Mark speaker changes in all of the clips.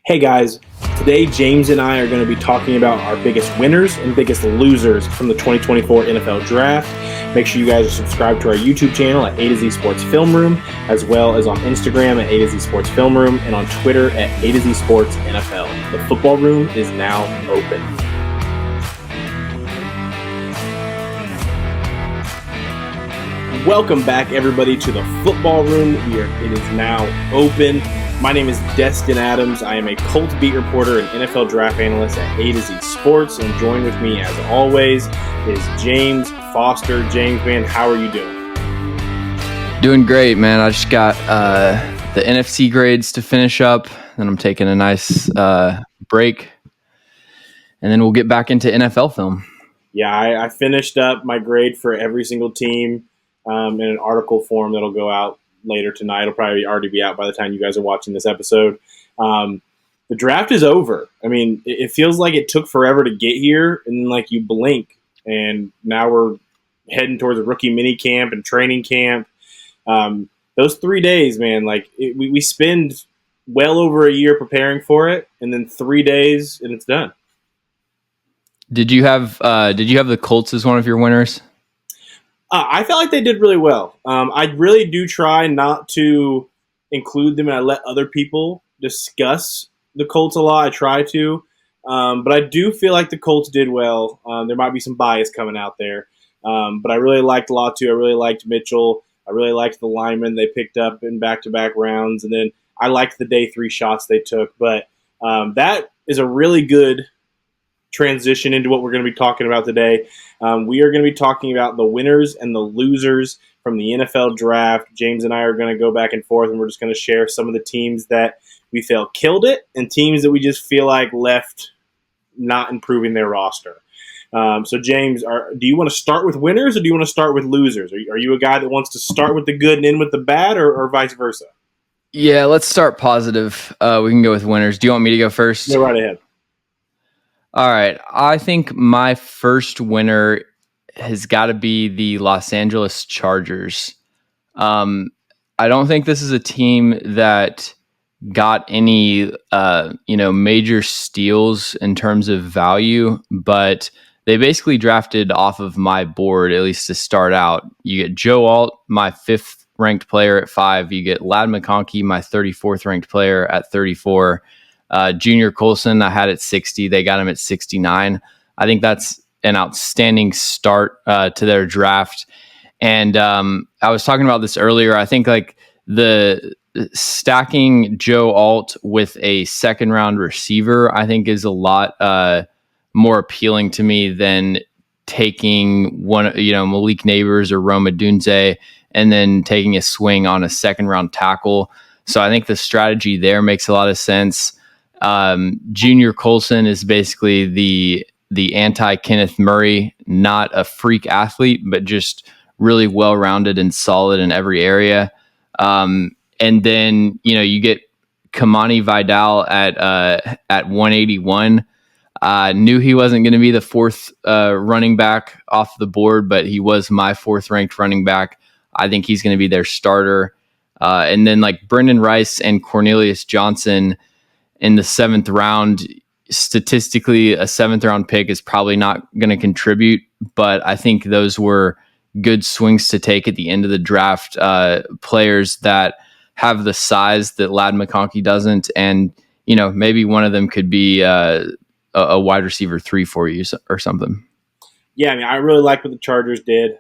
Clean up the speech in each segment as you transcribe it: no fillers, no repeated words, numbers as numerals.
Speaker 1: Hey guys, today James and I are going to be talking about our biggest winners and biggest losers from the 2024 NFL Draft. Make sure you guys are subscribed to our YouTube channel at A to Z Sports Film Room, as well as on Instagram at A to Z Sports Film Room and on Twitter at A to Z Sports NFL. The football room is now open. Welcome back, everybody, to the football room. It is now open. My name is Destin Adams. I am a Colts beat reporter and NFL draft analyst at A to Z Sports, and joined with me, as always, is James Foster. James, man, how are you doing?
Speaker 2: Doing great, man. I just got the NFC grades to finish up, then I'm taking a nice break, and then we'll get back into NFL film.
Speaker 1: Yeah, I finished up my grade for every single team in an article form that'll go out later tonight. It'll probably already be out by the time you guys are watching this episode. The draft is over. I mean, it feels like it took forever to get here, and then like you blink, and now we're heading towards a rookie mini camp and training camp. Those 3 days, man, like we spend well over a year preparing for it, and then 3 days and it's done.
Speaker 2: Did you have the Colts as one of your winners?
Speaker 1: I felt like they did really well. I really do try not to include them, and I let other people discuss the Colts a lot. I try to. But I do feel like the Colts did well. There might be some bias coming out there. But I really liked Latu. I really liked Mitchell. I really liked the linemen they picked up in back-to-back rounds. And then I liked the day 3 shots they took. But that is a really good transition into what we're going to be talking about today. We are going to be talking about the winners and the losers from the NFL draft. James and I are going to go back and forth, and we're just going to share some of the teams that we felt killed it and teams that we just feel like left not improving their roster. So, James, do you want to start with winners or do you want to start with losers? Are you a guy that wants to start with the good and end with the bad, or vice versa?
Speaker 2: Yeah, let's start positive. We can go with winners. Do you want me to go first?
Speaker 1: Go right ahead.
Speaker 2: All right. I think my first winner has got to be the Los Angeles Chargers. I don't think this is a team that got any, major steals in terms of value, but they basically drafted off of my board, at least to start out. You get Joe Alt, my 5th ranked player at 5. You get Ladd McConkey, my 34th ranked player at 34. Junior Colson, I had at 60. They got him at 69. I think that's an outstanding start to their draft. And I was talking about this earlier. I think like the stacking Joe Alt with a second round receiver, I think is a lot more appealing to me than taking Malik Neighbors or Rome Odunze and then taking a swing on a second round tackle. So I think the strategy there makes a lot of sense. Junior Colson is basically the anti-Kenneth Murray, not a freak athlete, but just really well-rounded and solid in every area. And then, you get Kamani Vidal at 181. Knew he wasn't going to be the 4th running back off the board, but he was my 4th ranked running back. I think he's going to be their starter. And then like Brendan Rice and Cornelius Johnson in the 7th round. Statistically, a 7th round pick is probably not going to contribute, but I think those were good swings to take at the end of the draft. Players that have the size that Ladd McConkey doesn't, and maybe one of them could be a wide receiver 3 for you or something.
Speaker 1: Yeah, I mean, I really like what the Chargers did.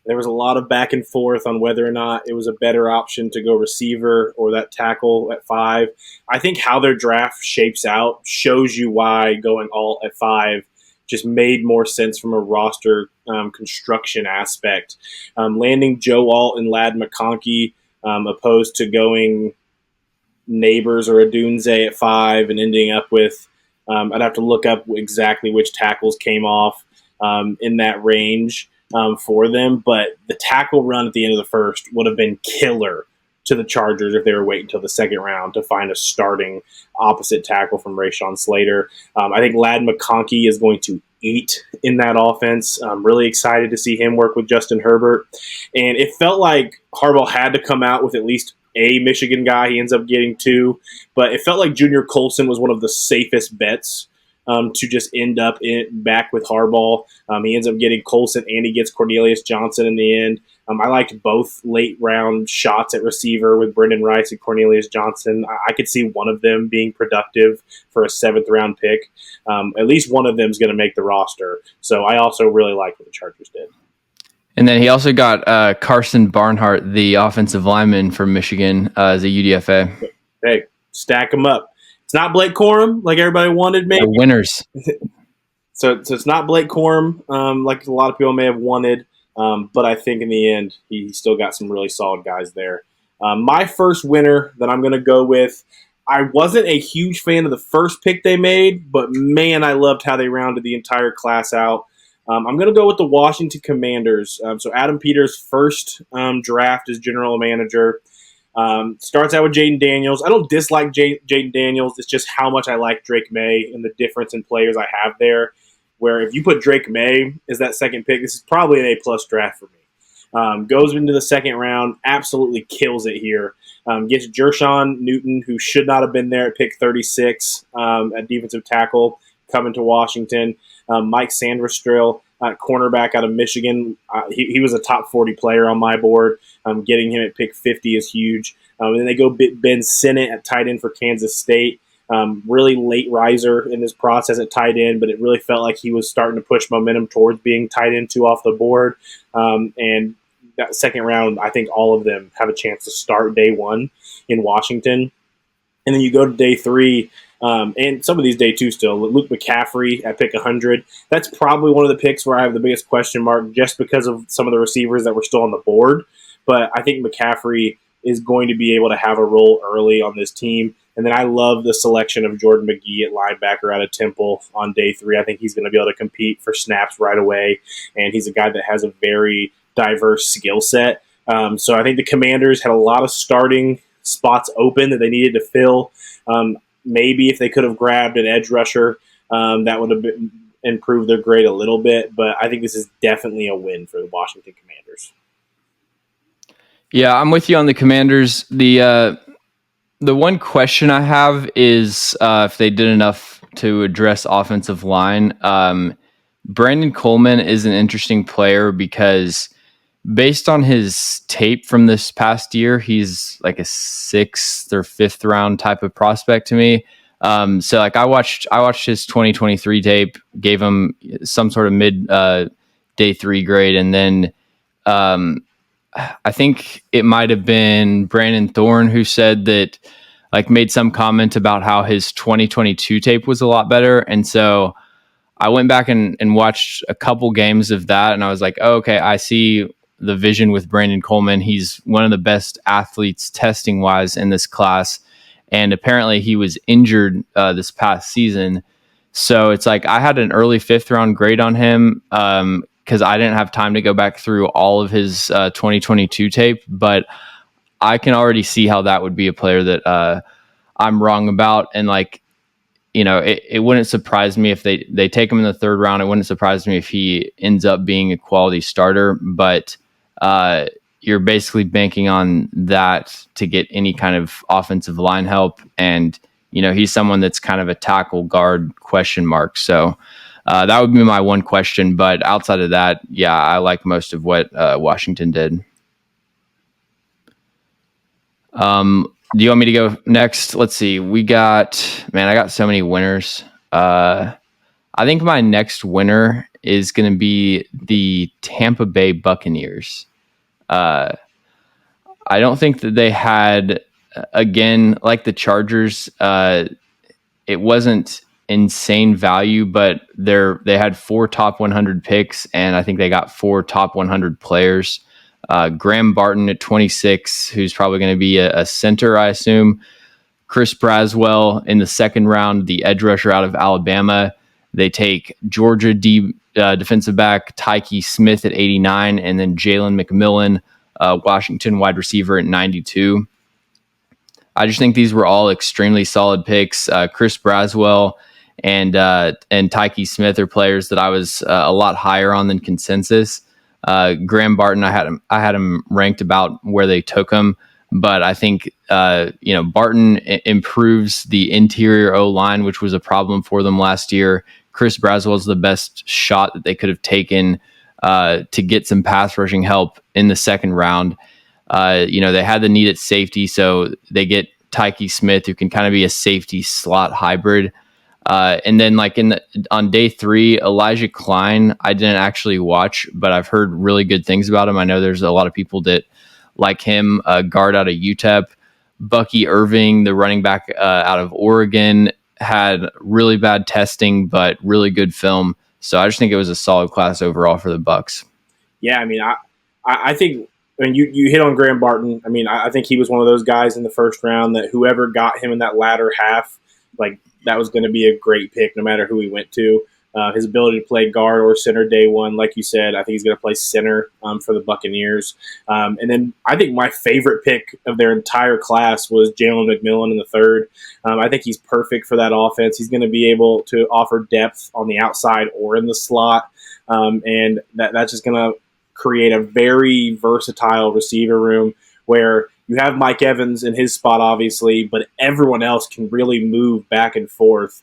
Speaker 1: There was a lot of back and forth on whether or not it was a better option to go receiver or that tackle at 5. I think how their draft shapes out shows you why going alt at 5 just made more sense from a roster construction aspect. Landing Joe Alt and Ladd McConkey opposed to going Neighbors or Odunze at 5 and ending up with I'd have to look up exactly which tackles came off in that range for them, but the tackle run at the end of the first would have been killer to the Chargers if they were waiting until the 2nd round to find a starting opposite tackle from Rashawn Slater. I think Ladd McConkey is going to eat in that offense. I'm really excited to see him work with Justin Herbert. And it felt like Harbaugh had to come out with at least a Michigan guy. He ends up getting two, but it felt like Junior Colson was one of the safest bets to just end up back with Harbaugh. He ends up getting Colson and he gets Cornelius Johnson in the end. I liked both late round shots at receiver with Brendan Rice and Cornelius Johnson. I could see one of them being productive for a seventh round pick. At least one of them is going to make the roster. So I also really liked what the Chargers did.
Speaker 2: And then he also got Carson Barnhart, the offensive lineman from Michigan, as a UDFA.
Speaker 1: Hey, stack them up. It's not Blake Corum like everybody wanted, maybe.
Speaker 2: They're winners.
Speaker 1: So it's not Blake Corum like a lot of people may have wanted. But I think in the end, he still got some really solid guys there. My first winner that I'm going to go with, I wasn't a huge fan of the first pick they made, but man, I loved how they rounded the entire class out. I'm going to go with the Washington Commanders. So Adam Peters' first draft as general manager. Starts out with Jaden Daniels. I don't dislike Jaden Daniels. It's just how much I like Drake May and the difference in players I have there. Where if you put Drake May as that second pick, this is probably an A-plus draft for me. Goes into the second round, absolutely kills it here. Gets Jershawn Newton, who should not have been there at pick 36 at defensive tackle, coming to Washington. Mike Sanderstrill, cornerback out of Michigan. He was a top 40 player on my board. Getting him at pick 50 is huge. And then they go Ben Sinnott at tight end for Kansas State. Really late riser in this process at tight end, but it really felt like he was starting to push momentum towards being tight end two off the board. And that second round, I think all of them have a chance to start day one in Washington. And then you go to day three, and some of these day two still. Luke McCaffrey at pick 100. That's probably one of the picks where I have the biggest question mark just because of some of the receivers that were still on the board. But I think McCaffrey is going to be able to have a role early on this team. And then I love the selection of Jordan McGee at linebacker out of Temple on day three. I think he's going to be able to compete for snaps right away. And he's a guy that has a very diverse skill set. So I think the Commanders had a lot of starting spots open that they needed to fill. Maybe if they could have grabbed an edge rusher, that would have improved their grade a little bit. But I think this is definitely a win for the Washington Commanders.
Speaker 2: Yeah, I'm with you on the Commanders. The one question I have is if they did enough to address offensive line. Brandon Coleman is an interesting player because based on his tape from this past year, he's like a sixth or fifth round type of prospect to me. So like I watched his 2023 tape, gave him some sort of mid day three grade, and then I think it might have been Brandon Thorne who said that, like, made some comment about how his 2022 tape was a lot better. And so I went back and watched a couple games of that, and I was like, oh, okay, I see the vision with Brandon Coleman. He's one of the best athletes testing wise in this class. And apparently he was injured this past season. So it's like I had an early fifth round grade on him because I didn't have time to go back through all of his 2022 tape. But I can already see how that would be a player that I'm wrong about. And like, you know, it wouldn't surprise me if they take him in the third round. It wouldn't surprise me if he ends up being a quality starter. But you're basically banking on that to get any kind of offensive line help. And, you know, he's someone that's kind of a tackle guard question mark. So that would be my one question. But outside of that, yeah, I like most of what Washington did. Do you want me to go next? Let's see. I got so many winners. I think my next winner is going to be the Tampa Bay Buccaneers. I don't think that they had, again, like the Chargers, it wasn't insane value, but they had 4 top 100 picks, and I think they got 4 top 100 players. Graham Barton at 26, who's probably going to be a center, I assume. Chris Braswell in the second round, the edge rusher out of Alabama. They take Georgia defensive back Tyke Smith at 89, and then Jalen McMillan, Washington wide receiver at 92. I just think these were all extremely solid picks. Chris Braswell and Tyke Smith are players that I was a lot higher on than consensus. Graham Barton, I had him ranked about where they took him. But I think Barton improves the interior O line, which was a problem for them last year. Chris Braswell's the best shot that they could have taken to get some pass rushing help in the second round. They had the need at safety, so they get Tyke Smith, who can kind of be a safety slot hybrid. And then, on day 3, Elijah Klein, I didn't actually watch, but I've heard really good things about him. I know there's a lot of people that like him. Guard out of UTEP, Bucky Irving, the running back out of Oregon, had really bad testing, but really good film. So I just think it was a solid class overall for the Bucks.
Speaker 1: Yeah, I mean, I think when you hit on Graham Barton, I mean, I think he was one of those guys in the first round that whoever got him in that latter half, like that was going to be a great pick no matter who he went to. His ability to play guard or center day one, like you said, I think he's going to play center for the Buccaneers. And then I think my favorite pick of their entire class was Jalen McMillan in the third. I think he's perfect for that offense. He's going to be able to offer depth on the outside or in the slot. And that's just going to create a very versatile receiver room where you have Mike Evans in his spot, obviously, but everyone else can really move back and forth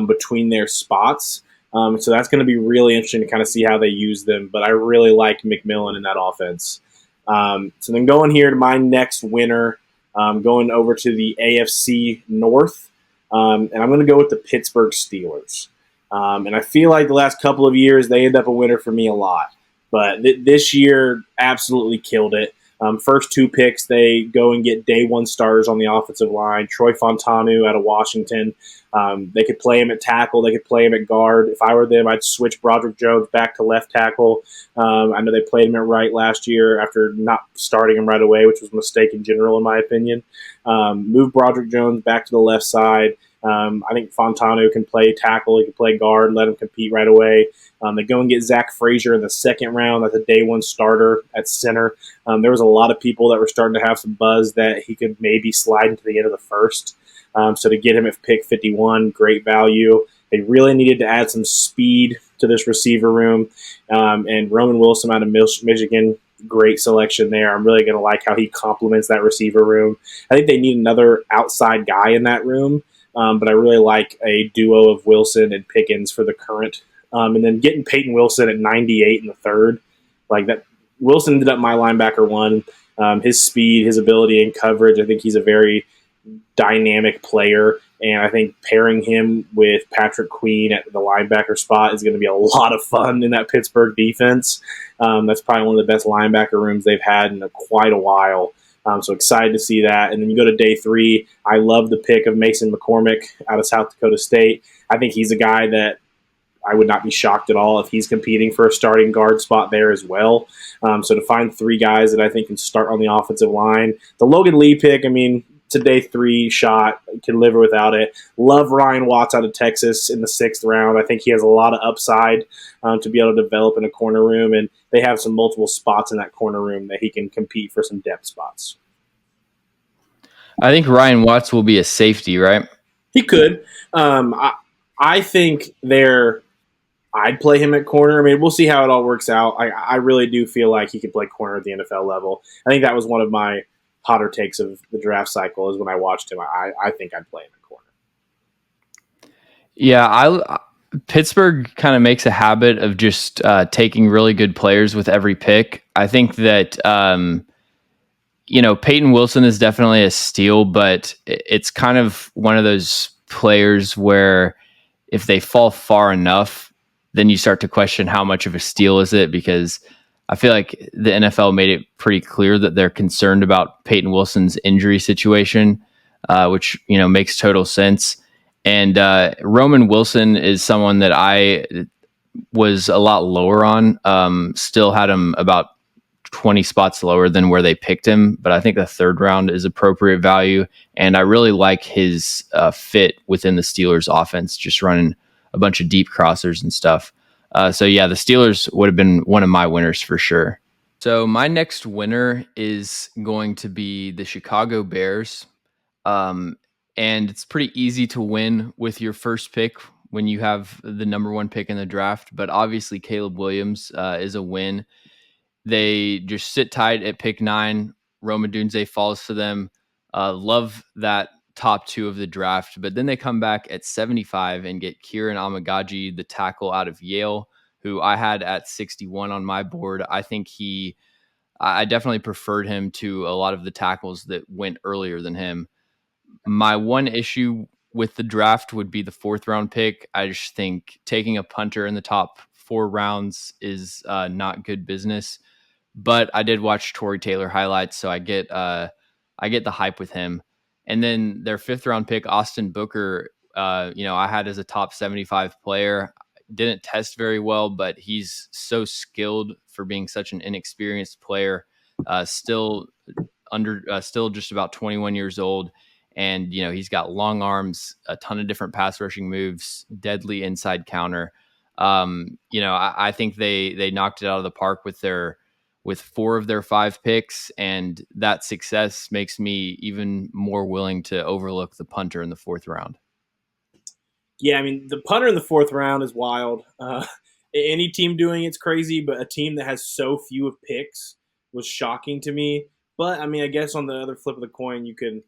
Speaker 1: between their spots. So that's going to be really interesting to kind of see how they use them. But I really like McMillan in that offense. So then going here to my next winner, going over to the AFC North, and I'm going to go with the Pittsburgh Steelers. And I feel like the last couple of years they end up a winner for me a lot. But this year, absolutely killed it. First 2 picks, they go and get day 1 starters on the offensive line. Troy Fontanu out of Washington. They could play him at tackle. They could play him at guard. If I were them, I'd switch Broderick Jones back to left tackle. I know they played him at right last year after not starting him right away, which was a mistake in general, in my opinion. Move Broderick Jones back to the left side. I think Fontanu can play tackle. He can play guard. Let him compete right away. They go and get Zach Frazier in the second round. That's a day 1 starter at center. There was a lot of people that were starting to have some buzz that he could maybe slide into the end of the first. So to get him at pick 51, great value. They really needed to add some speed to this receiver room. And Roman Wilson out of Michigan, great selection there. I'm really going to like how he complements that receiver room. I think they need another outside guy in that room. But I really like a duo of Wilson and Pickens for the current. And then getting Peyton Wilson at 98 in the third, like that. Wilson ended up my linebacker 1. His speed, his ability in coverage, I think he's a very dynamic player. And I think pairing him with Patrick Queen at the linebacker spot is going to be a lot of fun in that Pittsburgh defense. That's probably one of the best linebacker rooms they've had in quite a while. So excited to see that. And then you go to day 3. I love the pick of Mason McCormick out of South Dakota State. I think he's a guy that I would not be shocked at all if he's competing for a starting guard spot there as well. So to find 3 guys that I think can start on the offensive line. The Logan Lee pick, I mean, it's a day 3 shot. Can live without it. Love Ryan Watts out of Texas in the 6th round. I think he has a lot of upside to be able to develop in a corner room, and they have some multiple spots in that corner room that he can compete for some depth spots.
Speaker 2: I think Ryan Watts will be a safety, right?
Speaker 1: He could. I think I'd play him at corner. I mean, we'll see how it all works out. I really do feel like he could play corner at the NFL level. I think that was one of my hotter takes of the draft cycle is when I watched him. I think I'd play him at corner.
Speaker 2: Yeah, Pittsburgh kind of makes a habit of just taking really good players with every pick. I think that Peyton Wilson is definitely a steal, but it's kind of one of those players where if they fall far enough, then you start to question how much of a steal is it, because I feel like the NFL made it pretty clear that they're concerned about Peyton Wilson's injury situation, which makes total sense. And Roman Wilson is someone that I was a lot lower on. Still had him about 20 spots lower than where they picked him, but I think the 3rd round is appropriate value. And I really like his fit within the Steelers offense, just running a bunch of deep crossers and stuff. So yeah, the Steelers would have been one of my winners for sure. So my next winner is going to be the Chicago Bears. And it's pretty easy to win with your first pick when you have the number 1 pick in the draft. But obviously Caleb Williams is a win. They just sit tight at pick 9. Roma Dunze falls to them. Love that top two of the draft, but then they come back at 75 and get Kieran Amagaji, the tackle out of Yale, who I had at 61 on my board. I definitely preferred him to a lot of the tackles that went earlier than him. My one issue with the draft would be the fourth round pick. I just think taking a punter in the top 4 rounds is not good business. But I did watch Tory Taylor highlights, so I get the hype with him. And then their fifth round pick, Austin Booker, I had as a top 75 player. Didn't test very well, but he's so skilled for being such an inexperienced player. Still just about 21 years old, and he's got long arms, a ton of different pass rushing moves, deadly inside counter. I think they knocked it out of the park with 4 of their 5 picks, and that success makes me even more willing to overlook the punter in the fourth round.
Speaker 1: Yeah, I mean the punter in the fourth round is wild. Any team doing it's crazy, but a team that has so few of picks was shocking to me. But I mean, I guess on the other flip of the coin, you can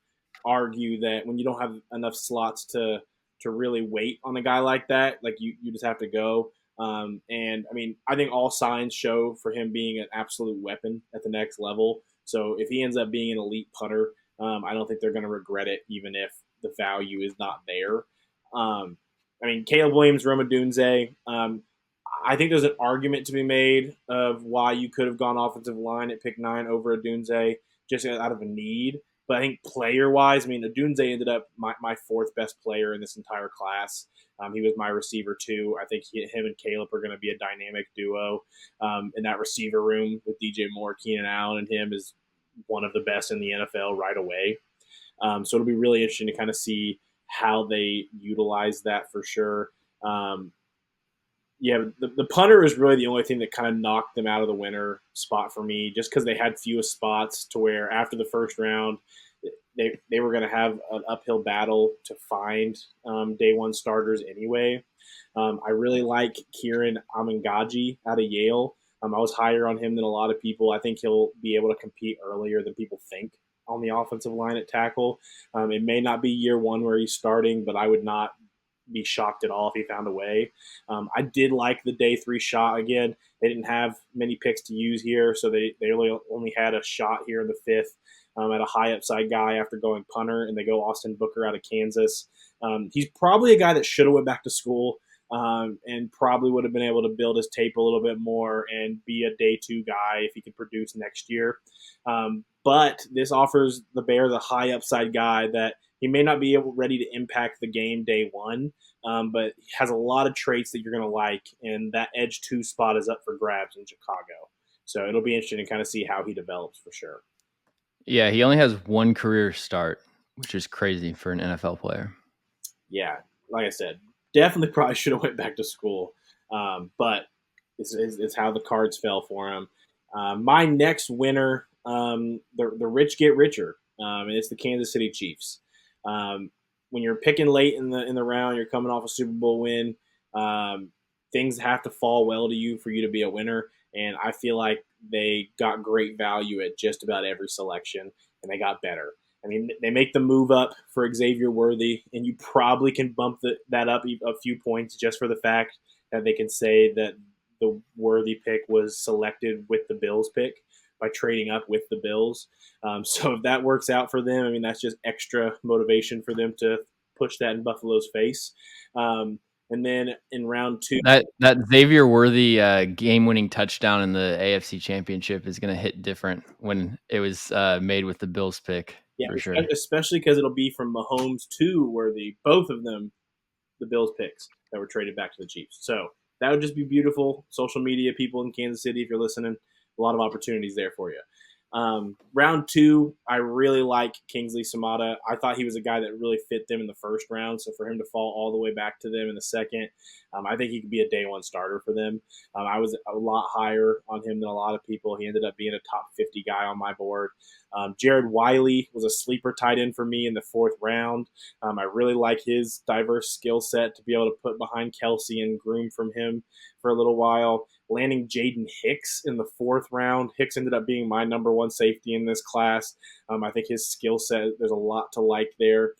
Speaker 1: argue that when you don't have enough slots to really wait on a guy like that, like you just have to go. And I mean, I think all signs show for him being an absolute weapon at the next level. So if he ends up being an elite putter, I don't think they're going to regret it, even if the value is not there. I mean, Caleb Williams, Roma Dunze. I think there's an argument to be made of why you could have gone offensive line at pick 9 over a Dunze just out of a need. But I think player wise, I mean, Dunze ended up my fourth best player in this entire class. He was my receiver too. I think him and Caleb are going to be a dynamic duo in that receiver room with DJ Moore, Keenan Allen, and him is one of the best in the NFL right away. So it'll be really interesting to kind of see how they utilize that for sure. Um, yeah, the punter is really the only thing that kind of knocked them out of the winner spot for me, just because they had fewest spots to where after the first round, they were going to have an uphill battle to find day one starters anyway. I really like Kieran Amangaji out of Yale. I was higher on him than a lot of people. I think he'll be able to compete earlier than people think on the offensive line at tackle. It may not be year one where he's starting, but I would not be shocked at all if he found a way. I did like the day 3 shot again. They didn't have many picks to use here, so they only had a shot here in the fifth at a high upside guy after going punter, and they go Austin Booker out of Kansas. He's probably a guy that should have went back to school and probably would have been able to build his tape a little bit more and be a day 2 guy if he could produce next year. But this offers the Bears a high upside guy that he may not be ready to impact the game day 1, but he has a lot of traits that you're going to like, and that edge 2 spot is up for grabs in Chicago. So it'll be interesting to kind of see how he develops for sure.
Speaker 2: Yeah, he only has one career start, which is crazy for an NFL player.
Speaker 1: Yeah, like I said, definitely probably should have went back to school, but it's how the cards fell for him. My next winner, the rich get richer, and it's the Kansas City Chiefs. When you're picking late in the round, you're coming off a Super Bowl win. Things have to fall well to you for you to be a winner, and I feel like they got great value at just about every selection, and they got better. I mean, they make the move up for Xavier Worthy, and you probably can bump that up a few points just for the fact that they can say that the Worthy pick was selected with the Bills pick by trading up with the Bills. So if that works out for them, I mean, that's just extra motivation for them to push that in Buffalo's face. And then in round 2,
Speaker 2: That Xavier Worthy game-winning touchdown in the AFC Championship is going to hit different when it was made with the Bills pick
Speaker 1: yeah,
Speaker 2: for sure.
Speaker 1: especially because it'll be from Mahomes to Worthy, both of them the Bills picks that were traded back to the Chiefs. So that would just be beautiful. Social media people in Kansas City, if you're listening, a lot of opportunities there for you. Round 2, I really like Kingsley Samata. I thought he was a guy that really fit them in the first round. So for him to fall all the way back to them in the second, I think he could be a day 1 starter for them. I was a lot higher on him than a lot of people. He ended up being a top 50 guy on my board. Jared Wiley was a sleeper tight end for me in the 4th round. I really like his diverse skill set to be able to put behind Kelsey and groom from him for a little while. landing Jaden Hicks in the fourth round. Hicks ended up being my number one safety in this class. I think his skill set, there's a lot to like there.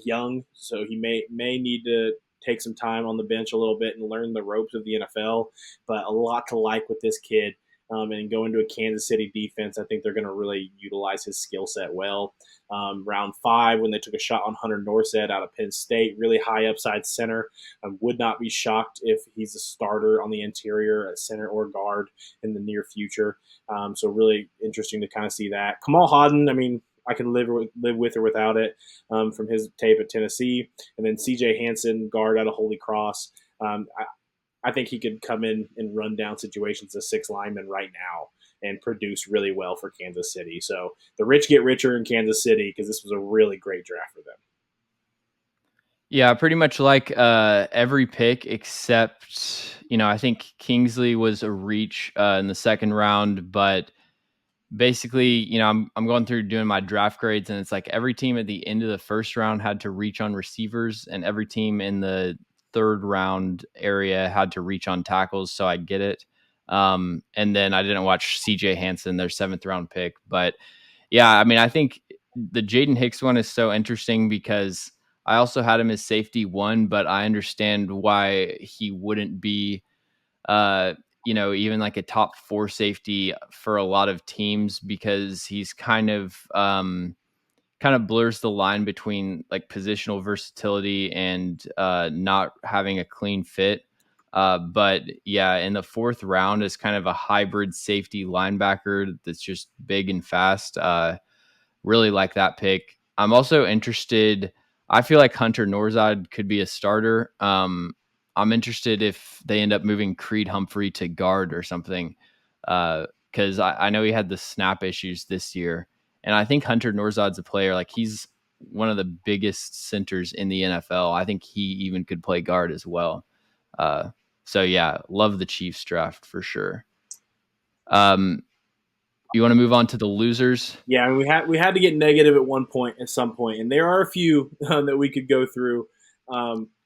Speaker 1: Young, so he may need to take some time on the bench a little bit and learn the ropes of the NFL, but a lot to like with this kid. And go into a Kansas City defense, I think they're going to really utilize his skill set well. Round 5, when they took a shot on Hunter Norset out of Penn State, really high upside center. I would not be shocked if he's a starter on the interior at center or guard in the near future. So really interesting to kind of see that. Kamal Hodden, I mean, I can live with or without it from his tape at Tennessee. And then C.J. Hansen, guard out of Holy Cross. I think he could come in and run down situations as 6 lineman right now and produce really well for Kansas City. So the rich get richer in Kansas City because this was a really great draft for them.
Speaker 2: Yeah, pretty much like every pick except, I think Kingsley was a reach in the second round, but basically, I'm going through doing my draft grades, and it's like every team at the end of the first round had to reach on receivers, and every team in the third round area had to reach on tackles. So I get it. And then I didn't watch CJ Hansen, their 7th round pick, but yeah, I mean, I think the Jaden Hicks one is so interesting because I also had him as safety 1, but I understand why he wouldn't be uh, even like a top 4 safety for a lot of teams because he's kind of blurs the line between like positional versatility and not having a clean fit. But yeah, in the 4th round is kind of a hybrid safety linebacker that's just big and fast. Really like that pick. I'm also interested. I feel like Hunter Norzad could be a starter. I'm interested if they end up moving Creed Humphrey to guard or something, because I know he had the snap issues this year, and I think Hunter Norzad's a player like he's one of the biggest centers in the NFL. I think he even could play guard as well. Uh, so yeah, love the Chiefs draft for sure. Um, you want to move on to the losers?
Speaker 1: Yeah, I mean, we had to get negative at one point, at some point, and there are a few that we could go through.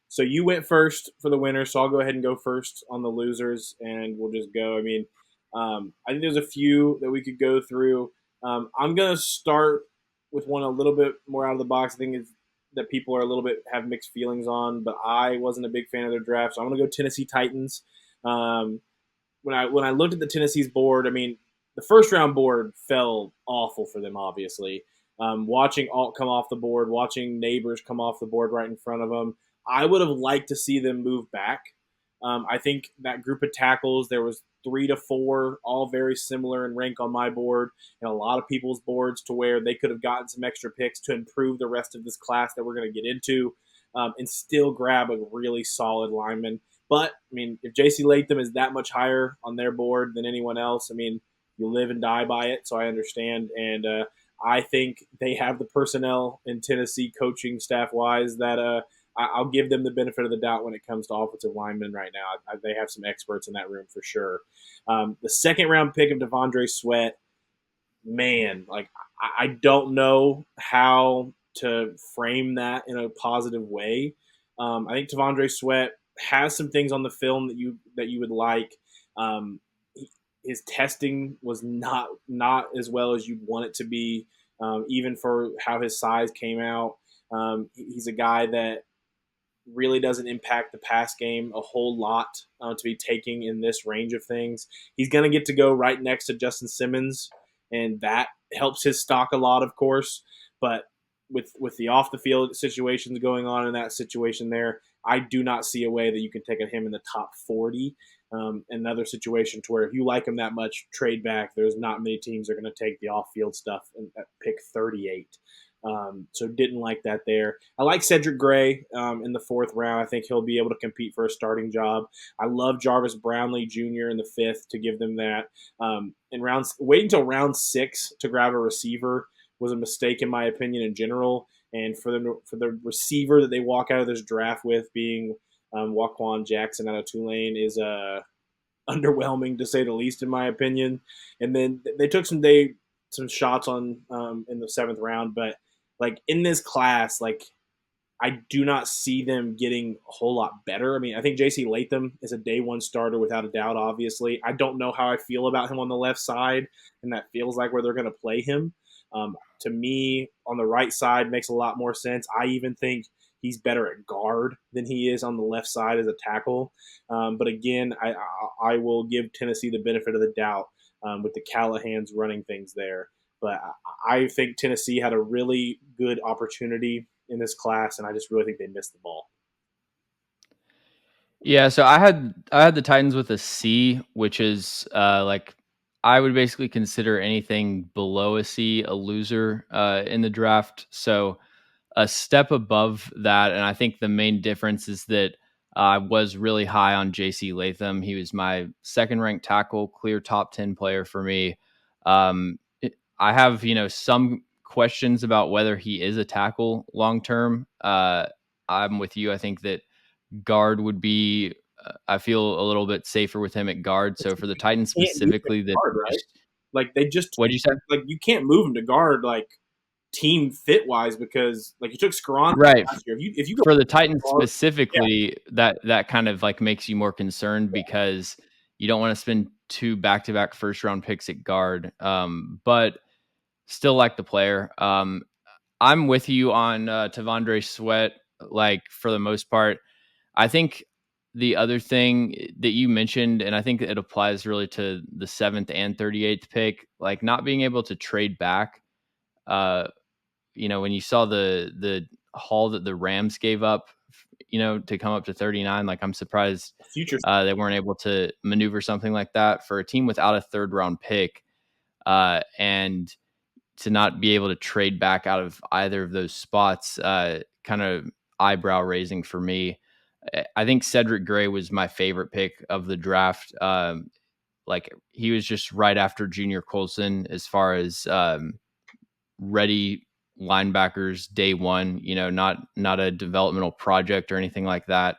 Speaker 1: So you went first for the winner, so I'll go ahead and go first on the losers, and we'll just go. I mean, I think there's a few that we could go through. I'm gonna start with one a little bit more out of the box. I think is that people are a little bit have mixed feelings on, but I wasn't a big fan of their draft, so I'm gonna go Tennessee Titans. Um, when I looked at the Tennessee's board, I mean, the first round board fell awful for them. Obviously, watching Alt come off the board, watching Neighbors come off the board right in front of them, I would have liked to see them move back. I think that group of tackles, there was 3 to 4, all very similar in rank on my board and a lot of people's boards, to where they could have gotten some extra picks to improve the rest of this class that we're going to get into, and still grab a really solid lineman. But I mean, if J.C. Latham is that much higher on their board than anyone else, I mean, you live and die by it. So I understand, and I think they have the personnel in Tennessee, coaching staff wise, that I'll give them the benefit of the doubt when it comes to offensive linemen right now. They have some experts in that room for sure. The second round pick of Devondre Sweat, man, like I don't know how to frame that in a positive way. I think Devondre Sweat has some things on the film that you would like. Um, his testing was not as well as you'd want it to be, even for how his size came out. He's a guy that really doesn't impact the pass game a whole lot to be taking in this range of things. He's going to get to go right next to Justin Simmons, and that helps his stock a lot, of course. But with the off the field situations going on in that situation there, I do not see a way that you can take him in the top 40. Another situation to where if you like him that much, trade back. There's not many teams that are going to take the off field stuff at pick 38. So didn't like that there. I like Cedric Gray in the 4th round. I think he'll be able to compete for a starting job. I love Jarvis Brownlee Jr. in the 5th to give them that. Wait until round 6 to grab a receiver was a mistake in my opinion in general. And for the receiver that they walk out of this draft with being Waquan Jackson out of Tulane is underwhelming to say the least in my opinion. And then they took some shots on in the 7th round, but like in this class, like I do not see them getting a whole lot better. I mean, I think J.C. Latham is a day one starter without a doubt, obviously. I don't know how I feel about him on the left side, and that feels like where they're going to play him. To me, on the right side makes a lot more sense. I even think he's better at guard than he is on the left side as a tackle. But again, I will give Tennessee the benefit of the doubt with the Callahans running things there. But I think Tennessee had a really good opportunity in this class, and I just really think they missed the ball.
Speaker 2: Yeah, so I had the Titans with a C, which is like I would basically consider anything below a C a loser in the draft. So a step above that, and I think the main difference is that I was really high on J.C. Latham. He was my second ranked tackle, clear top 10 player for me. I have some questions about whether he is a tackle long term. I'm with you. I think that guard would be. I feel a little bit safer with him at guard. So for the Titans
Speaker 1: Can't move him
Speaker 2: specifically,
Speaker 1: to
Speaker 2: that
Speaker 1: guard, right?
Speaker 2: just
Speaker 1: Like they just
Speaker 2: what did you say?
Speaker 1: like you can't move him to guard like team fit wise because like you took Skaron
Speaker 2: Right.
Speaker 1: last year. If you go
Speaker 2: For the Titans
Speaker 1: guard, yeah,
Speaker 2: specifically, that kind of like makes you more concerned because you don't want to spend two back-to-back first round picks at guard. But still like the player. I'm with you on Tavondre Sweat. Like for the most part, I think the other thing that you mentioned, and I think it applies really to the 7th and 38th pick, like not being able to trade back. Uh, when you saw the haul that the Rams gave up, to come up to 39, like I'm surprised
Speaker 1: future.
Speaker 2: they weren't able to maneuver something like that for a team without a third round pick, and to not be able to trade back out of either of those spots, kind of eyebrow raising for me. I think Cedric Gray was my favorite pick of the draft. Like he was just right after Junior Colson as far as ready linebackers day one, not a developmental project or anything like that.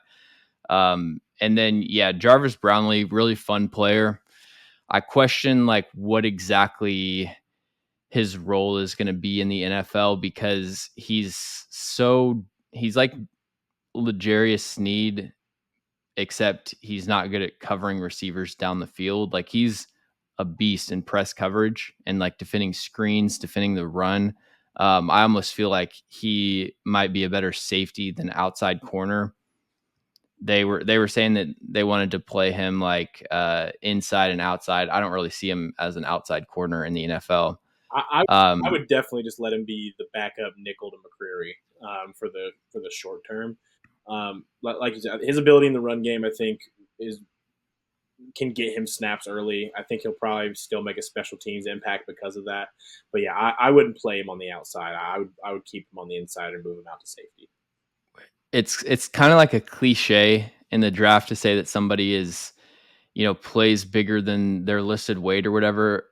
Speaker 2: And then yeah, Jarvis Brownlee, really fun player. I question like what exactly his role is going to be in the NFL because he's like L'Jarius Sneed, except he's not good at covering receivers down the field. Like he's a beast in press coverage and like defending screens, defending the run. I almost feel like he might be a better safety than outside corner. They were saying that they wanted to play him like inside and outside. I don't really see him as an outside corner in the NFL.
Speaker 1: I
Speaker 2: Um,
Speaker 1: would definitely just let him be the backup nickel to McCreary for the short term. Like you said, his ability in the run game, I think, is can get him snaps early. I think he'll probably still make a special teams impact because of that. But yeah, I wouldn't play him on the outside. I would keep him on the inside and move him out to safety.
Speaker 2: it's kind of like a cliche in the draft to say that somebody is plays bigger than their listed weight or whatever.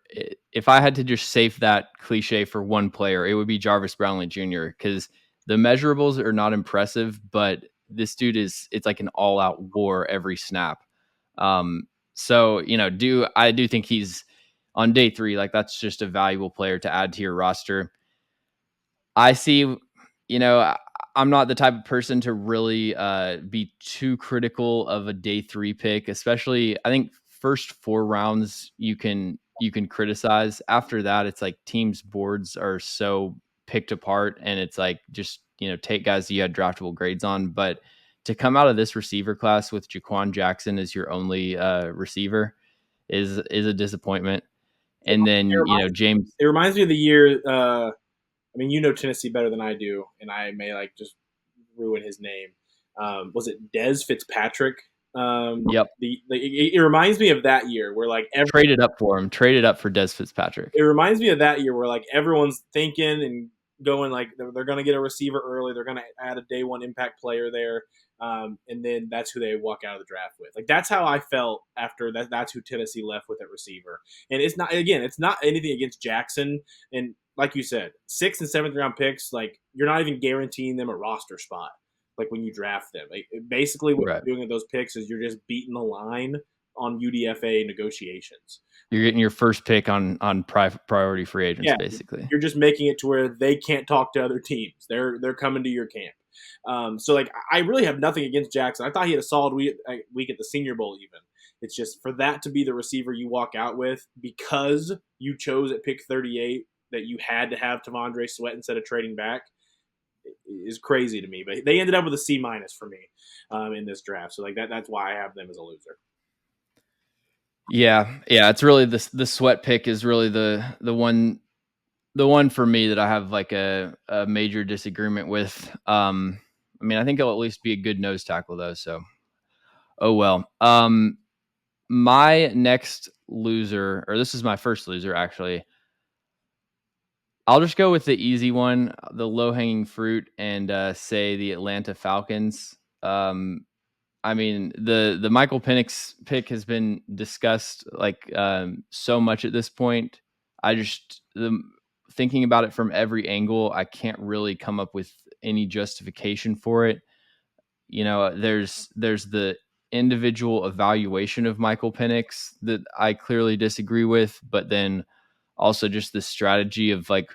Speaker 2: If I had to just save that cliche for one player, it would be Jarvis Brownlee Jr. because the measurables are not impressive, but this dude it's like an all out war every snap. So I do think he's on day 3, like that's just a valuable player to add to your roster. I see, I'm not the type of person to really be too critical of a day 3 pick, especially I think first 4 rounds you can criticize. After that, it's like teams' boards are so picked apart, and it's like just take guys that you had draftable grades on. But to come out of this receiver class with Jaquan Jackson as your only receiver is a disappointment. And
Speaker 1: It
Speaker 2: then
Speaker 1: reminds,
Speaker 2: James.
Speaker 1: it reminds me of the year. I mean, you know Tennessee better than I do, and I may like just ruin his name. Was it Des Fitzpatrick?
Speaker 2: Yep.
Speaker 1: It reminds me of that year where like
Speaker 2: Traded up for him. Traded up for Des Fitzpatrick.
Speaker 1: it reminds me of that year where like everyone's thinking and going like they're going to get a receiver early. They're going to add a day one impact player there, and then that's who they walk out of the draft with. Like that's how I felt after that. That's who Tennessee left with at receiver. And it's not anything against Jackson. And like you said, 6th and 7th round picks, like you're not even guaranteeing them a roster spot. Like when you draft them, like, basically what
Speaker 2: Right.
Speaker 1: you're doing with those picks is you're just beating the line on UDFA negotiations.
Speaker 2: You're getting your first pick on priority free agents,
Speaker 1: Yeah,
Speaker 2: basically.
Speaker 1: you're just making it to where they can't talk to other teams. They're coming to your camp. So like I really have nothing against Jackson. I thought he had a solid week at the Senior Bowl. Even it's just for that to be the receiver you walk out with because you chose at pick 38 that you had to have Tavondre Sweat instead of trading back is crazy to me. But they ended up with a C minus for me in this draft. So like that's why I have them as a loser.
Speaker 2: Yeah, yeah, it's really the Sweat pick is really the one for me that I have like a major disagreement with. I mean, I think he'll at least be a good nose tackle though. So, oh well. My next loser, or this is my first loser actually. I'll just go with the easy one, the low hanging fruit, and say the Atlanta Falcons. I mean, the Michael Penix pick has been discussed like so much at this point. I just thinking about it from every angle, I can't really come up with any justification for it. You know, there's the individual evaluation of Michael Penix that I clearly disagree with, but then also just the strategy of like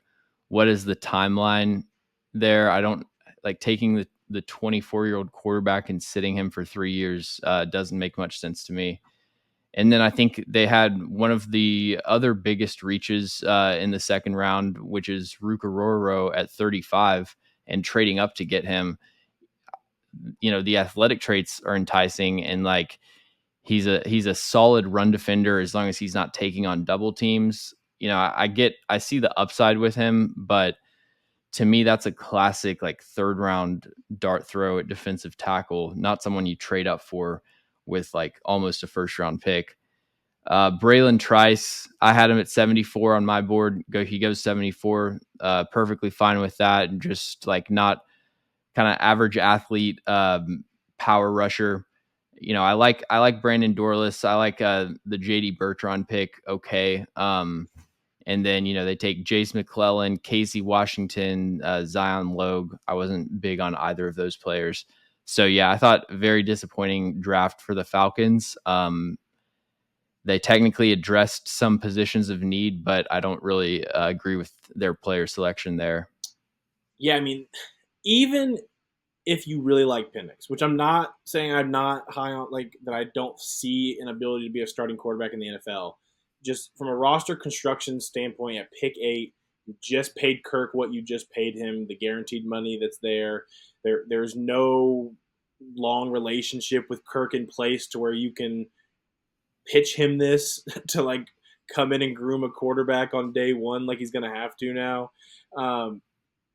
Speaker 2: what is the timeline there. I don't like taking the 24-year-old quarterback and sitting him for 3 years doesn't make much sense to me. And then I think they had one of the other biggest reaches in the second round, which is Rukaroro at 35 and trading up to get him. You know, the athletic traits are enticing and like he's a solid run defender as long as he's not taking on double teams. You know, I see the upside with him, but to me that's a classic like third round dart throw at defensive tackle, not someone you trade up for with like almost a first round pick. Braylon Trice, I had him at 74 on my board. He goes 74, perfectly fine with that, and just like not kind of average athlete, power rusher. You know, I like Brandon Dorless. I like the JD Bertrand pick. Okay. And then, you know, they take Jace McClellan, Casey Washington, Zion Logue. I wasn't big on either of those players. So yeah, I thought very disappointing draft for the Falcons. They technically addressed some positions of need, but I don't really agree with their player selection there.
Speaker 1: Yeah, I mean, even if you really like Penix, which I'm not saying I'm not high on, like that I don't see an ability to be a starting quarterback in the NFL. Just from a roster construction standpoint, at pick 8, you just paid Kirk what you just paid him, the guaranteed money that's there. There's no long relationship with Kirk in place to where you can pitch him this to like come in and groom a quarterback on day one like he's going to have to now. Um,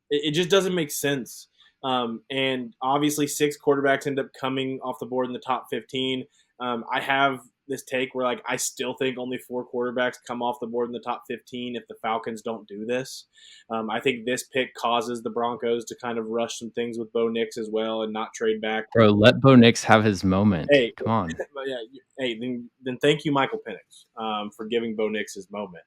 Speaker 1: it just doesn't make sense. And obviously, 6 quarterbacks end up coming off the board in the top 15. I have this take where like I still think only 4 quarterbacks come off the board in the top 15 if the Falcons don't do this. I think this pick causes the Broncos to kind of rush some things with Bo Nix as well and not trade back.
Speaker 2: Bro, let Bo Nix have his moment.
Speaker 1: Hey,
Speaker 2: Come on.
Speaker 1: but yeah, hey, then thank you, Michael Penix, for giving Bo Nix his moment.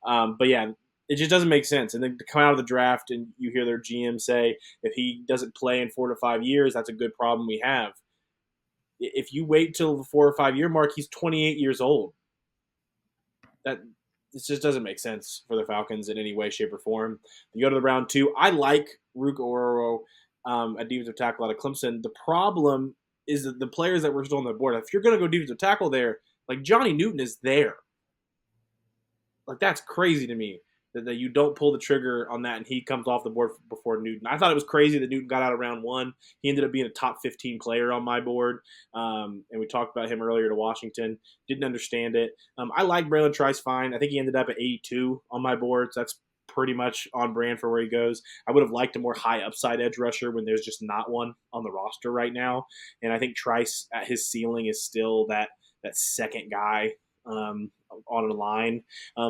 Speaker 1: But yeah, it just doesn't make sense. And then to come out of the draft and you hear their GM say if he doesn't play in 4 to 5 years, that's a good problem we have. If you wait till the 4 or 5 year mark, he's 28 years old. That this just doesn't make sense for the Falcons in any way, shape, or form. You go to the round 2. I like Rook Ororo, a defensive tackle out of Clemson. The problem is that the players that were still on the board. If you're going to go defensive tackle there, like Johnny Newton is there. Like that's crazy to me that you don't pull the trigger on that and he comes off the board before Newton. I thought it was crazy that Newton got out of round 1. He ended up being a top 15 player on my board, and we talked about him earlier to Washington. Didn't understand it. I like Braylon Trice fine. I think he ended up at 82 on my board, so that's pretty much on brand for where he goes. I would have liked a more high upside edge rusher when there's just not one on the roster right now, and I think Trice at his ceiling is still that second guy on a line.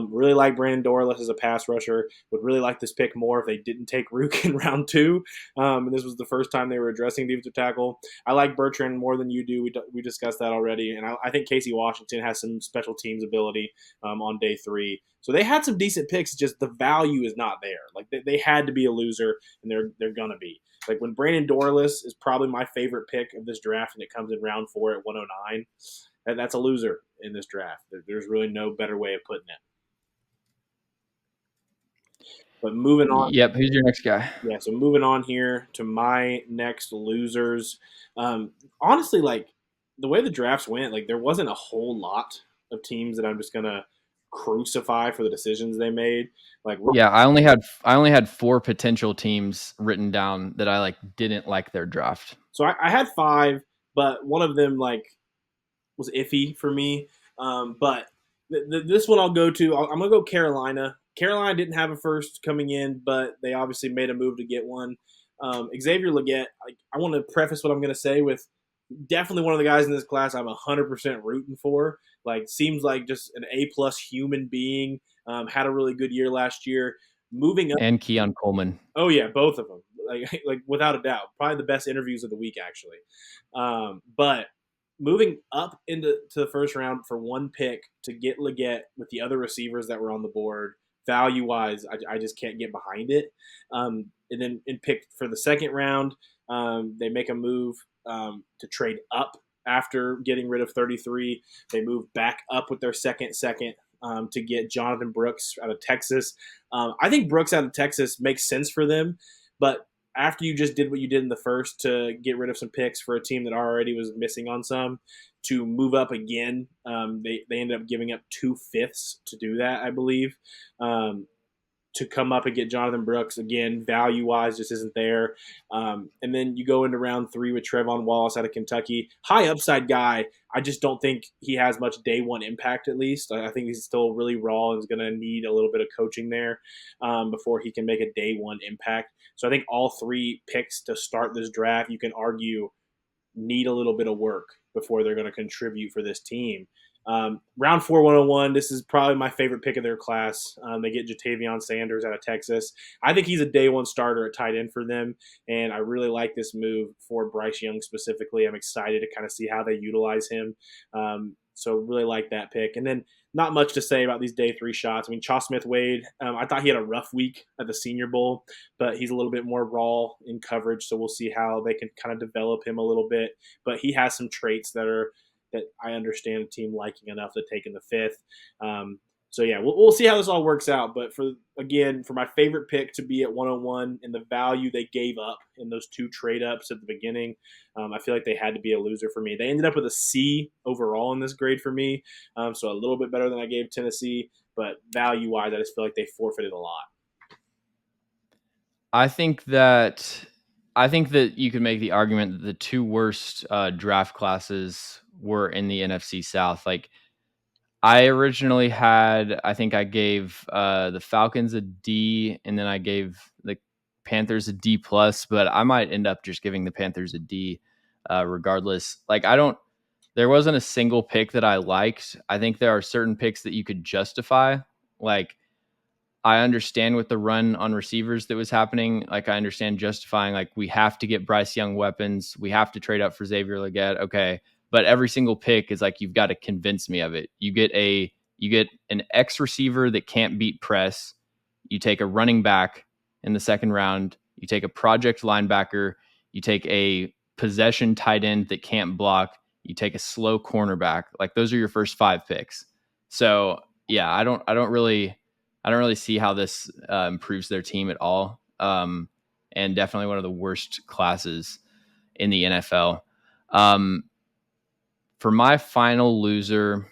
Speaker 1: Really like Brandon Dorless as a pass rusher. Would really like this pick more if they didn't take Rook in round 2. And this was the first time they were addressing defensive tackle. I like Bertrand more than you do. We discussed that already. And I think Casey Washington has some special teams ability on day 3. So they had some decent picks, just the value is not there. Like they had to be a loser, and they're gonna be. Like when Brandon Dorless is probably my favorite pick of this draft, and it comes in round 4 at 109. That's a loser in this draft. There's really no better way of putting it. But moving on,
Speaker 2: Yep. Who's your next guy?
Speaker 1: yeah. So moving on here to my next losers. Honestly, like the way the drafts went, like there wasn't a whole lot of teams that I'm just gonna crucify for the decisions they made. Like
Speaker 2: Yeah, I only had four potential teams written down that I like didn't like their draft.
Speaker 1: so I had five, but one of them like was iffy for me. But this one I'll go to. I'm gonna go Carolina. Carolina didn't have a first coming in, but they obviously made a move to get one. Xavier Legette. I want to preface what I'm going to say with definitely one of the guys in this class I'm 100% rooting for. Like, seems like just an A+ human being. Had a really good year last year. Moving up.
Speaker 2: And Keon Coleman.
Speaker 1: Oh yeah, both of them. Like without a doubt, probably the best interviews of the week actually. But moving up into the first round for one pick to get Leggett with the other receivers that were on the board, value wise, I just can't get behind it. And then in pick for the second round, they make a move to trade up after getting rid of 33. They move back up with their second to get Jonathan Brooks out of Texas. I think Brooks out of Texas makes sense for them, but after you just did what you did in the first to get rid of some picks for a team that already was missing on some, to move up again, they ended up giving up 2/5 to do that, I believe. To come up and get Jonathan Brooks again, value wise, just isn't there. And then you go into round three with Trevon Wallace out of Kentucky, high upside guy. I just don't think he has much day one impact. At least I think he's still really raw and is going to need a little bit of coaching there before he can make a day one impact. So I think all three picks to start this draft, you can argue, need a little bit of work before they're going to contribute for this team. Round four, 101. This is probably my favorite pick of their class. They get Jatavion Sanders out of Texas. I think he's a day one starter at tight end for them, and I really like this move for Bryce Young specifically. I'm excited to kind of see how they utilize him. So really like that pick. And then not much to say about these day three shots. I mean, Chaw Smith Wade, I thought he had a rough week at the Senior Bowl, but he's a little bit more raw in coverage, so we'll see how they can kind of develop him a little bit. But he has some traits that I understand a team liking enough to take in the fifth. So yeah, we'll see how this all works out. But for my favorite pick to be at 101 and the value they gave up in those two trade ups at the beginning, I feel like they had to be a loser for me. They ended up with a C overall in this grade for me, so a little bit better than I gave Tennessee. But value wise, I just feel like they forfeited a lot.
Speaker 2: I think that you could make the argument that the two worst draft classes were in the NFC South. Like I originally had, I think I gave the Falcons a D, and then I gave the Panthers a D plus. But I might end up just giving the Panthers a D, regardless. Like there wasn't a single pick that I liked. I think there are certain picks that you could justify, like I understand with the run on receivers that was happening. Like I understand justifying, like we have to get Bryce Young weapons. We have to trade up for Xavier Legette. Okay. But every single pick is like, you've got to convince me of it. You get an X receiver that can't beat press. You take a running back in the second round. You take a project linebacker. You take a possession tight end that can't block. You take a slow cornerback. Like those are your first five picks. So yeah, I don't really see how this improves their team at all. And definitely one of the worst classes in the NFL. Um, for my final loser,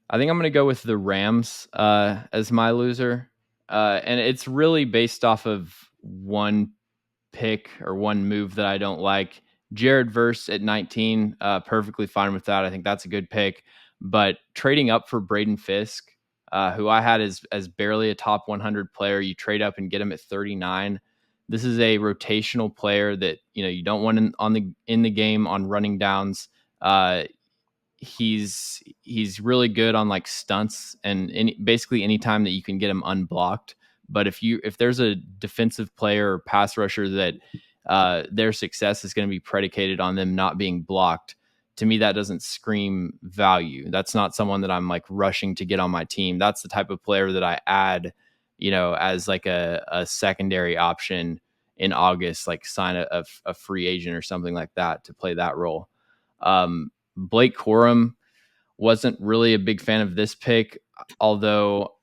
Speaker 2: I think I'm going to go with the Rams as my loser. And it's really based off of one pick or one move that I don't like. Jared Verse at 19, perfectly fine with that. I think that's a good pick. But trading up for Braden Fisk, who I had as barely a top 100 player, you trade up and get him at 39. This is a rotational player that you don't want in the game on running downs. He's really good on like stunts and basically any time that you can get him unblocked. But if there's a defensive player or pass rusher that their success is going to be predicated on them not being blocked, to me that doesn't scream value. That's not someone that I'm like rushing to get on my team. That's the type of player that I add, as like a secondary option in August, like sign a free agent or something like that to play that role. Blake Corum, wasn't really a big fan of this pick. although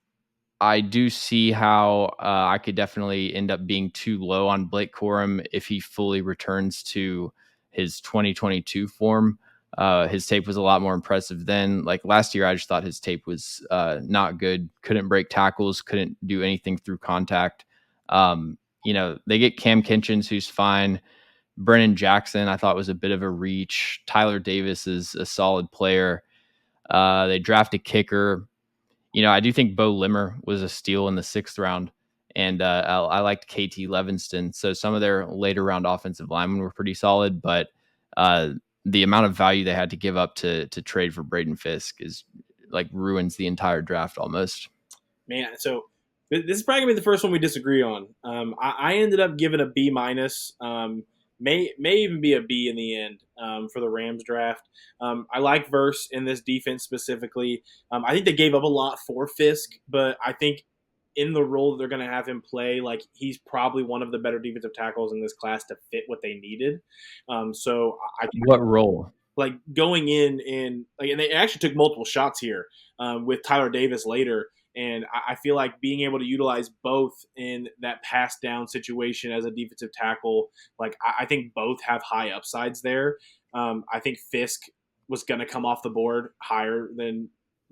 Speaker 2: I do see how I could definitely end up being too low on Blake Corum if he fully returns to his 2022 form. His tape was a lot more impressive then. Like last year, I just thought his tape was not good. Couldn't break tackles, couldn't do anything through contact. They get Cam Kinchens, who's fine. Brennan Jackson, I thought was a bit of a reach. Tyler Davis is a solid player. They draft a kicker. I do think Bo Limmer was a steal in the 6th round, and I liked KT Levinston. So some of their later round offensive linemen were pretty solid, but uh, the amount of value they had to give up to trade for Braden Fisk is like ruins the entire draft almost.
Speaker 1: Man, so this is probably gonna be the first one we disagree on. I ended up giving a B minus. May even be a B in the end for the Rams draft. I like Verse in this defense specifically. I think they gave up a lot for Fisk, but I think in the role that they're going to have him play, like he's probably one of the better defensive tackles in this class to fit what they needed. So I
Speaker 2: What role?
Speaker 1: like going in and like, and they actually took multiple shots here with Tyler Davis later. And I feel like being able to utilize both in that pass down situation as a defensive tackle, like I think both have high upsides there. I think Fisk was going to come off the board higher than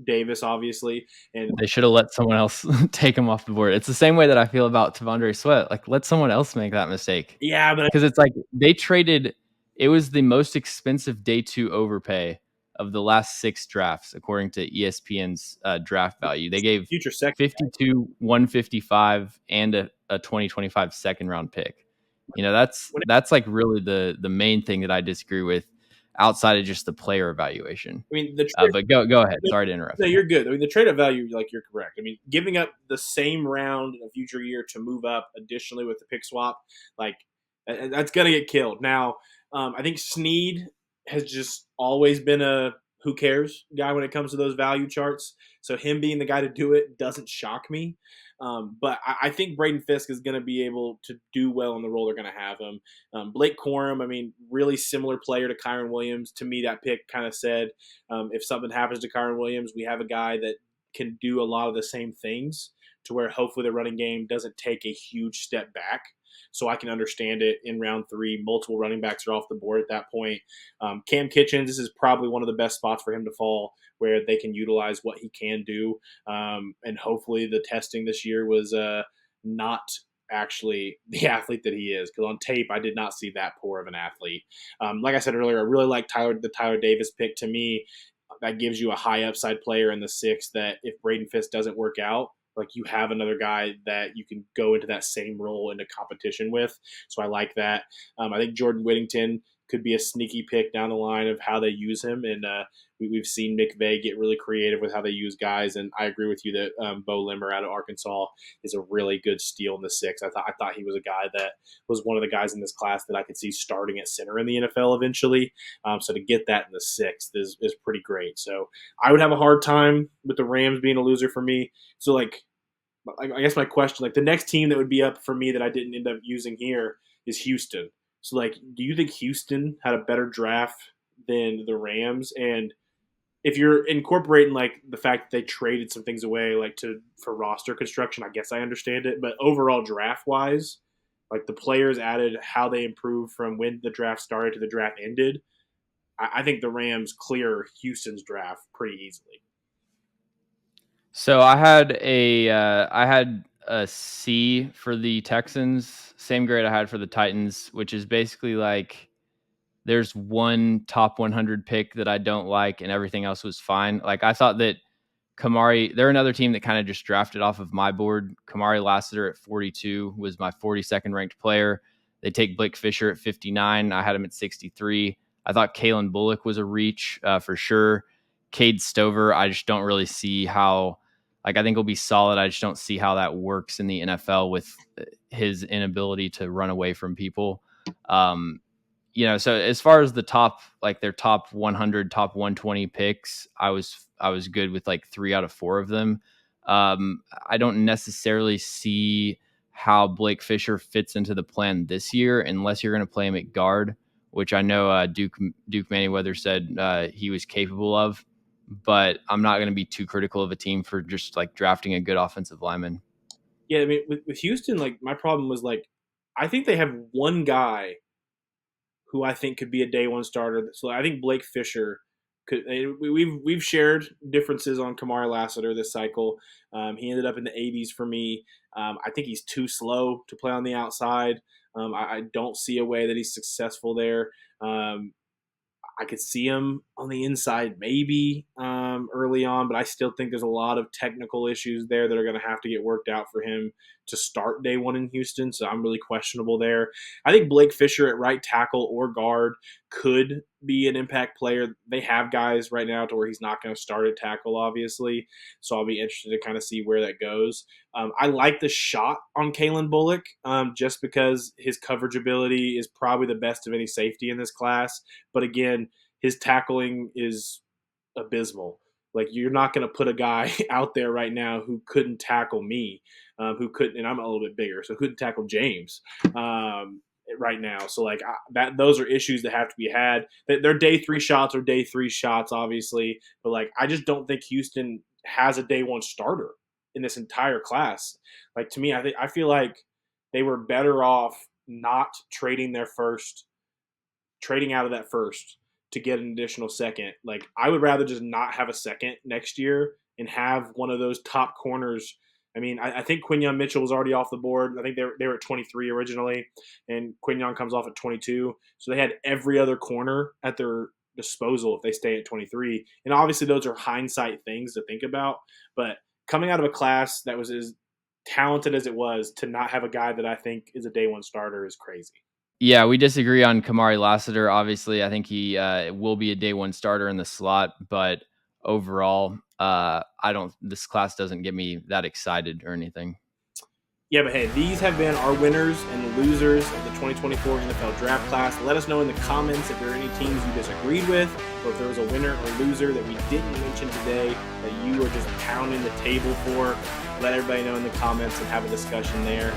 Speaker 1: Davis, obviously, and
Speaker 2: They should have let someone else take him off the board. It's the same way that I feel about Tavondre Sweat. Like, let someone else make that mistake.
Speaker 1: yeah, but
Speaker 2: Because it's like they traded, it was the most expensive day two overpay of the last 6 drafts, according to ESPN's draft value. They gave
Speaker 1: future second.
Speaker 2: 52, 155, and a 2025 second-round pick. That's like really the main thing that I disagree with outside of just the player evaluation.
Speaker 1: I mean, the
Speaker 2: But go ahead. Sorry to interrupt
Speaker 1: no,
Speaker 2: you.
Speaker 1: you're good. I mean, the trade up value, like you're correct. I mean, giving up the same round in a future year to move up additionally with the pick swap, like that's gonna get killed. Now, I think Sneed has just always been a who cares guy when it comes to those value charts. So him being the guy to do it doesn't shock me. But I think Braden Fisk is going to be able to do well in the role they're going to have him. Blake Corum, I mean, really similar player to Kyron Williams. To me, that pick kind of said if something happens to Kyron Williams, we have a guy that can do a lot of the same things to where hopefully the running game doesn't take a huge step back. So I can understand it in round 3. Multiple running backs are off the board at that point. Cam Kitchens, this is probably one of the best spots for him to fall where they can utilize what he can do. And hopefully the testing this year was not actually the athlete that he is, because on tape I did not see that poor of an athlete. Like I said earlier, I really like the Tyler Davis pick. To me, that gives you a high upside player in the 6th that if Braden Fisk doesn't work out, like you have another guy that you can go into that same role into competition with. So I like that. I think Jordan Whittington could be a sneaky pick down the line of how they use him. And we've seen McVay get really creative with how they use guys. And I agree with you that Bo Limmer out of Arkansas is a really good steal in the 6th. I thought he was a guy that was one of the guys in this class that I could see starting at center in the NFL eventually. So to get that in the 6th is pretty great. So I would have a hard time with the Rams being a loser for me. So like, I guess my question, like the next team that would be up for me that I didn't end up using here is Houston. So like, do you think Houston had a better draft than the Rams? And if you're incorporating like the fact that they traded some things away, like for roster construction, I guess I understand it. But overall draft wise, like the players added, how they improved from when the draft started to the draft ended, I think the Rams clear Houston's draft pretty easily.
Speaker 2: So I had a C for the Texans, same grade I had for the Titans, which is basically like there's one top 100 pick that I don't like, and everything else was fine. Like I thought that Kamari, they're another team that kind of just drafted off of my board. Kamari Lassiter at 42 was my 42nd ranked player. They take Blake Fisher at 59. I had him at 63. I thought Kalen Bullock was a reach for sure. Cade Stover, I just don't really see how. Like I think he'll be solid. I just don't see how that works in the NFL with his inability to run away from people. Um, so as far as the top, like their top 100, top 120 picks, I was good with like 3 out of 4 of them. I don't necessarily see how Blake Fisher fits into the plan this year unless you're going to play him at guard, which I know Duke Manyweather said he was capable of. but I'm not going to be too critical of a team for just like drafting a good offensive lineman.
Speaker 1: Yeah, I mean, with Houston, like my problem was like, I think they have one guy who I think could be a day one starter. So I think Blake Fisher could. We've shared differences on Kamari Lassiter this cycle. He ended up in the 80s for me. I think he's too slow to play on the outside. I don't see a way that he's successful there. I could see him on the inside maybe early on, but I still think there's a lot of technical issues there that are going to have to get worked out for him to start day one in Houston. So I'm really questionable there. I think Blake Fisher at right tackle or guard could be an impact player. They have guys right now to where he's not going to start at tackle, obviously. So I'll be interested to kind of see where that goes. I like the shot on Kalen Bullock just because his coverage ability is probably the best of any safety in this class. But again, his tackling is abysmal. Like you're not going to put a guy out there right now who couldn't tackle me, who couldn't, and I'm a little bit bigger, so couldn't tackle James right now. So like that, those are issues that have to be had. Their day three shots are day three shots, obviously, but like I just don't think Houston has a day one starter in this entire class. Like to me, I feel like they were better off not trading their first, trading out of that first to get an additional second. Like I would rather just not have a second next year and have one of those top corners. I mean, I think Quinyon Mitchell was already off the board. I think they were at 23 originally, and Quinyon comes off at 22. So they had every other corner at their disposal if they stay at 23. And obviously, those are hindsight things to think about. But coming out of a class that was as talented as it was, to not have a guy that I think is a day one starter is crazy.
Speaker 2: Yeah, we disagree on Kamari Lassiter. Obviously, I think he will be a day one starter in the slot, but overall, I don't. This class doesn't get me that excited or anything.
Speaker 1: Yeah, but hey, these have been our winners and losers of the 2024 NFL Draft Class. Let us know in the comments if there are any teams you disagreed with, or if there was a winner or loser that we didn't mention today that you are just pounding the table for. Let everybody know in the comments and have a discussion there.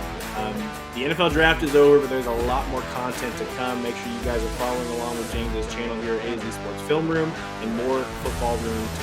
Speaker 1: The NFL Draft is over, but there's a lot more content to come. Make sure you guys are following along with James's channel here at A to Z Sports Film Room and more football room to